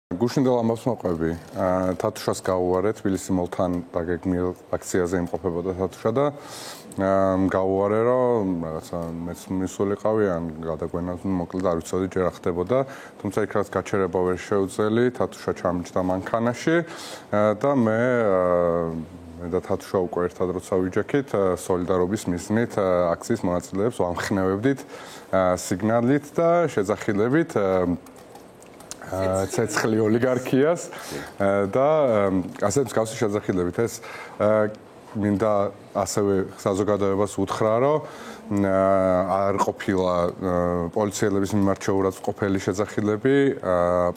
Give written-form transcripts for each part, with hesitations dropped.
გუშინდელ ამბავს მოყვები. თათუშას გაუვარეთ, თბილისი მოლთან დაგეგმილ აქციაზე იმყოფებოდა თათუშა და გაუვარე, რომ რაღაცა მეც მისულიყავი ან გადაგვენად მოკლედ არ ვიცოდი ჯერ ახდებოდა, თუმცა იქ რაც გაჩერება ვერ შეუძლელი, თათუშა ჩამჯდა მანქანაში და მე და თათუშა უკვე ერთად როცა ვიჯექით, სოლიდარობის მიზნით აქციის მონაწილეებს ვამხნევებდით სიგნალით და შეძახილებით ცეცხლი ოლიგარქიას და ასე მსგავსი შეძახილებით ეს მინდა ასევე საზოგადოებას უთხრა, რომ არ ყოფილა პოლიციელების მიმართ შეურაცხმყოფელი შეძახილები,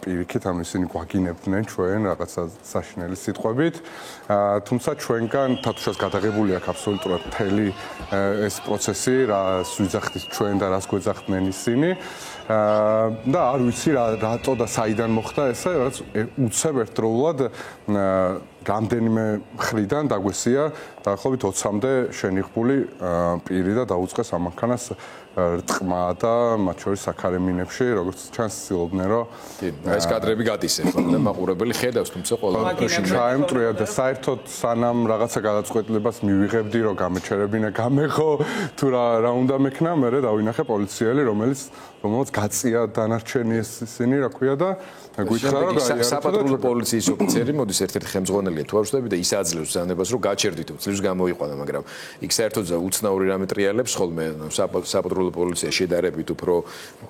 პირიქით ამ ისინი გვაგინებდნენ ჩვენ რაღაცა საშინელი სიტყვებით, თუმცა ჩვენგან თათუშას გადაღებული აქვს აბსოლუტურად მთელი ეს პროცესი, რას ვიძახდით ჩვენ და რას გვეძახდნენ ისინი და არ ვიცი რატო და საიდან მოხდა ესე, რაც უცებ ერთდროულად რამდენიმე მხრიდან დაგვესია დაახლოებით 20-მდე შენიღბული პირი და დაუწყეს ამანქანას რწყმა და მათ შორის საქარემინებში, როგორც ჩანს ცდილობდნენ, რომ ეს კადრები გადისეს და მაყურებელი ხედავს, თუმცა ყველა ჩაემტრია და საერთოდ სანამ რაღაცა გადაწყვეტილებას მივიღებდი, რომ გამეჩერებინა, გამეხო თუ რა უნდა მექნა, მერე დავინახე პოლიციელი, რომელიც გაწია დანარჩენი ისინი, რა ქვია და გითხრა რომ საპატრულო პოლიციის ოფიცერი მოდის ერთ-ერთი ხელმძღვანელია თუ არ ვშტები და ის აძლევს ბრძანებას რომ გაჩერდით უცლებს გამოიყვანა მაგრამ იქ საერთოდ უცნაური რამე ტრიალებს ხოლმე საპატრულო პოლიცია შედარებით უფრო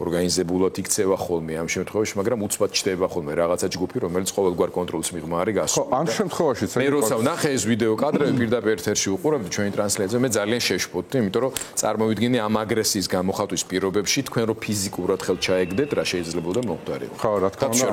ორგანიზებულად იქცევა ხოლმე ამ შემთხვევაში მაგრამ უცბად ჩდება ხოლმე რაღაცა ჯგუფი რომელიც ყოველგვარ კონტროლს მიღმა არის გასული. ხო, ამ შემთხვევაში მე როცა ვნახე ეს ვიდეო კადრები პირდაპირ ეთერში უყურებდი ჩვენი ტრანსლაციაზე მე ძალიან შეშფოთდი იმიტომ რომ წარმოვიდგინე ამ აგრესიის გამოხატვის პირობებში თქვენ რომ ფიზიკურად ხელთ ჩაეგდეთ რა შეიძლებოდა მომხდარიყო. ხო, რა თქმა უნდა.